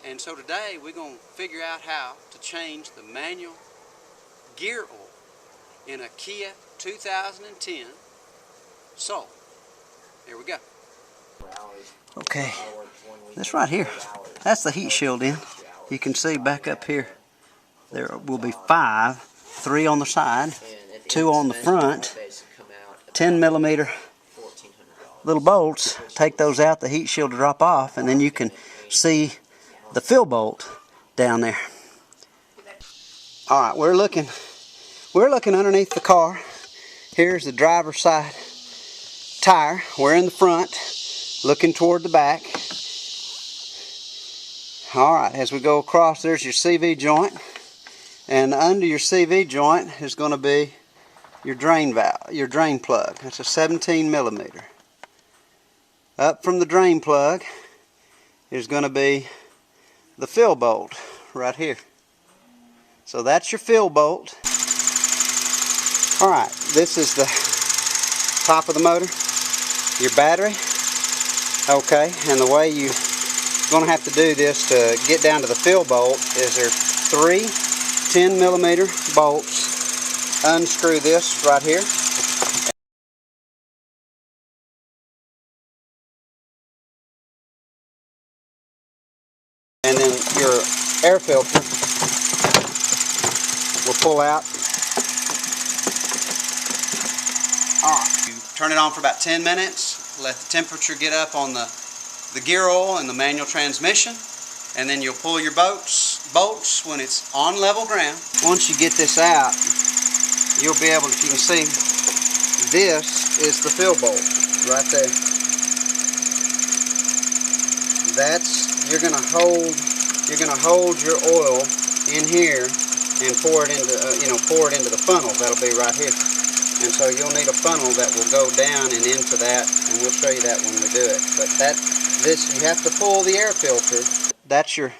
And so today we're going to figure out how to change the manual gear oil in a Kia 2010 Soul. Here we go. Okay, this right here, that's the heat shield in. You can see back up here, there will be 5, 3 on the side, 2 on the front, 10 millimeter little bolts. Take those out, the heat shield will drop off, and then you can see the fill bolt down there. Alright, we're looking underneath the car. Here's the driver's side tire. We're in the front, looking toward the back. Alright, as we go across, there's your CV joint. And under your CV joint is going to be your drain valve, your drain plug. That's a 17 millimeter. Up from the drain plug is going to be the fill bolt right here. So that's your fill bolt. Alright, this is the top of the motor, your battery. Okay, and the way you're going to have to do this to get down to the fill bolt is there's 3 10 millimeter bolts. Unscrew this right here. And then your air filter will pull out. Alright, you turn it on for about 10 minutes, let the temperature get up on the gear oil and the manual transmission, and then you'll pull your bolts when it's on level ground. Once you get this out, you'll be able to, you can see, this is the fill bolt right there. That's, you're gonna hold your oil in here and pour it into the funnel that'll be right here. And so you'll need a funnel that will go down and into that, and we'll show you that when we do it. But this you have to pull the air filter. That's your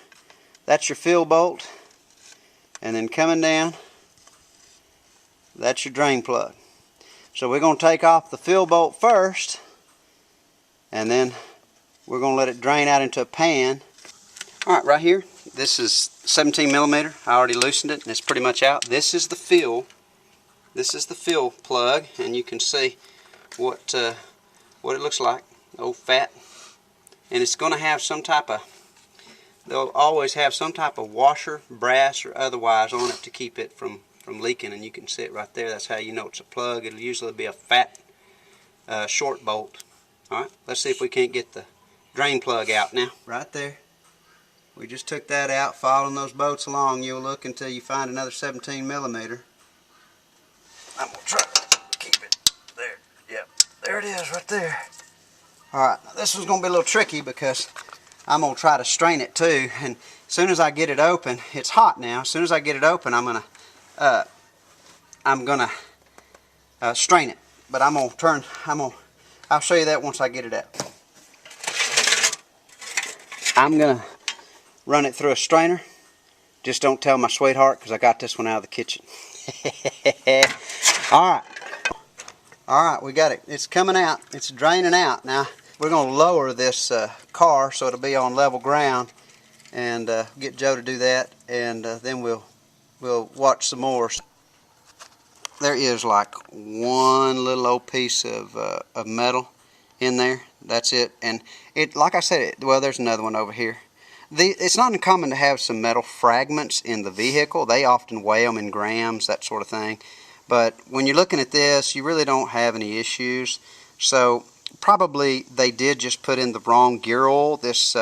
fill bolt, and then coming down, that's your drain plug. So we're going to take off the fill bolt first, and then we're going to let it drain out into a pan. Alright, right here, this is 17 millimeter. I already loosened it and it's pretty much out. This is the fill. This is the fill plug, and you can see what it looks like. Old fat. And it's going to have some type of, they'll always have some type of washer, brass or otherwise on it to keep it from leaking, and you can see it right there. That's how you know it's a plug. It'll usually be a fat short bolt. Alright, let's see if we can't get the drain plug out now. Right there. We just took that out, following those bolts along. You'll look until you find another 17 millimeter. I'm going to try to keep it there. Yep, there it is right there. Alright, this one's going to be a little tricky because I'm going to try to strain it too. And as soon as I get it open, it's hot now. As soon as I get it open, I'm going to strain it. But I'll show you that once I get it out. I'm going to run it through a strainer. Just don't tell my sweetheart because I got this one out of the kitchen. Alright, we got it. It's coming out. It's draining out. Now, we're going to lower this car so it'll be on level ground, and get Joe to do that, and then we'll watch some more. There is like one little old piece of metal in there. That's it. And it, like I said, well, there's another one over here. It's not uncommon to have some metal fragments in the vehicle. They often weigh them in grams, that sort of thing. But when you're looking at this, you really don't have any issues. So probably they did just put in the wrong gear oil. This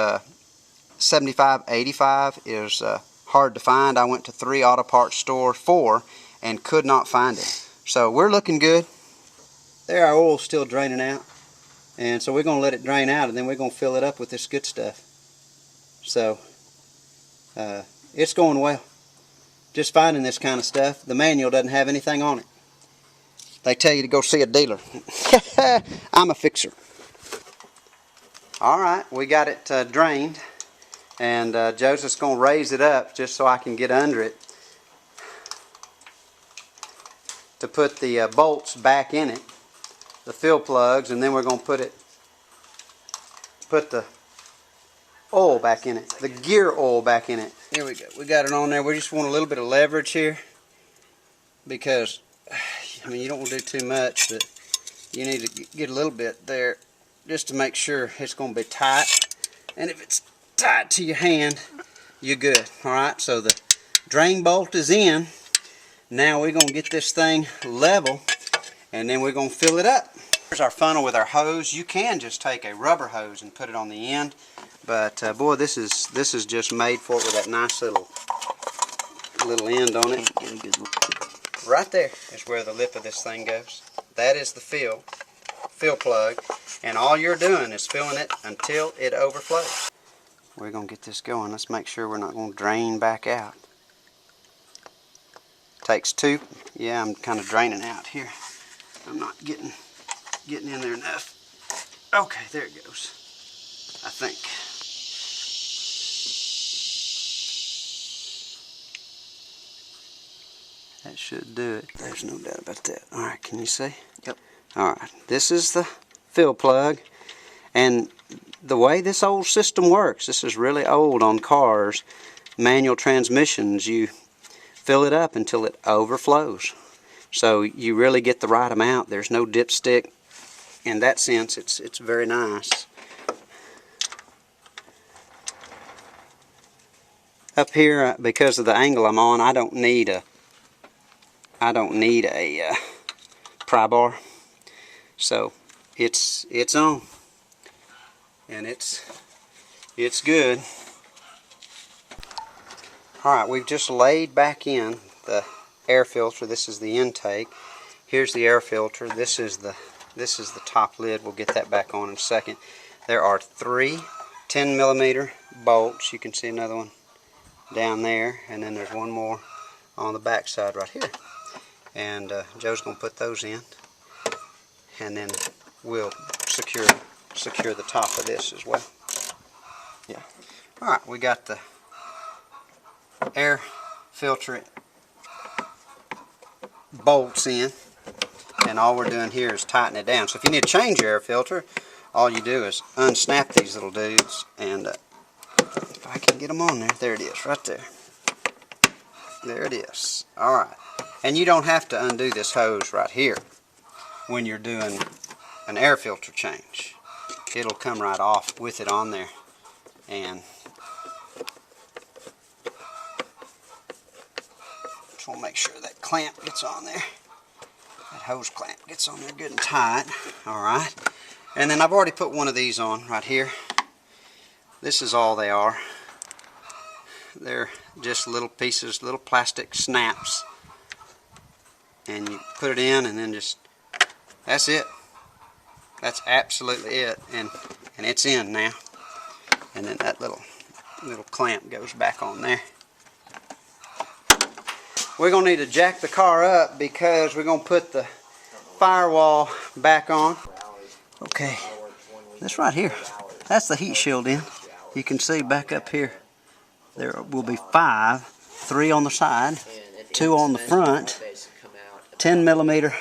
7585 is hard to find. I went to 3 auto parts stores, 4, and could not find it. So we're looking good. There, our oil's still draining out. And so we're going to let it drain out, and then we're going to fill it up with this good stuff. So it's going well. Just finding this kind of stuff. The manual doesn't have anything on it. They tell you to go see a dealer. I'm a fixer. Alright, we got it drained, and Joe's just going to raise it up just so I can get under it to put the bolts back in it, the fill plugs, and then we're going to put the oil back in it, the gear oil back in it. Here we go. We got it on there. We just want a little bit of leverage here because, I mean, you don't want to do too much, but you need to get a little bit there just to make sure it's going to be tight. And if it's tight to your hand, you're good. All right, so the drain bolt is in. Now we're going to get this thing level, and then we're going to fill it up. Here's our funnel with our hose. You can just take a rubber hose and put it on the end, but boy, this is just made for it with that nice little end on it. Right there is where the lip of this thing goes. That is the fill plug, and all you're doing is filling it until it overflows. We're going to get this going. Let's make sure we're not going to drain back out. Takes two. Yeah, I'm kind of draining out here. I'm not getting in there enough. Okay, there it goes, I think. That should do it. There's no doubt about that. All right, can you see? Yep. All right, this is the fill plug, and the way this old system works, this is really old on cars, manual transmissions, you fill it up until it overflows. So you really get the right amount. There's no dipstick. In that sense, it's very nice. Up here, because of the angle I'm on, I don't need a pry bar. So it's on, and it's good. All right, we've just laid back in the air filter. This is the intake. Here's the air filter. This is the top lid. We'll get that back on in a second. There are 3 10mm bolts. You can see another one down there, and then there's one more on the back side right here. And Joe's going to put those in, and then we'll secure the top of this as well. Yeah. All right, we got the air filter bolts in, and all we're doing here is tighten it down. So if you need to change your air filter, all you do is unsnap these little dudes, and if I can get them on there it is, right there. There it is. All right, and you don't have to undo this hose right here when you're doing an air filter change. It'll come right off with it on there, and just want to make sure that clamp gets on there. That hose clamp gets on there good and tight. Alright. And then I've already put one of these on right here. This is all they are. They're just little pieces, little plastic snaps. And you put it in, and then just, that's it. That's absolutely it. And it's in now. And then that little clamp goes back on there. We're going to need to jack the car up because we're going to put the firewall back on. Okay, this right here, that's the heat shield in. You can see back up here, there will be 5, 3 on the side, 2 on the front, 10mm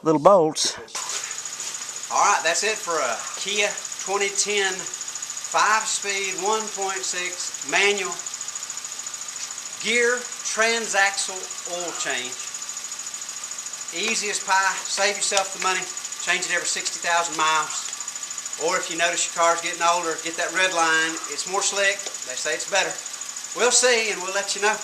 little bolts. Alright, that's it for a Kia 2010 5-speed 1.6 manual gear transaxle oil change. Easy as pie. Save yourself the money. Change it every 60,000 miles. Or if you notice your car's getting older, get that red line. It's more slick. They say it's better. We'll see, and we'll let you know.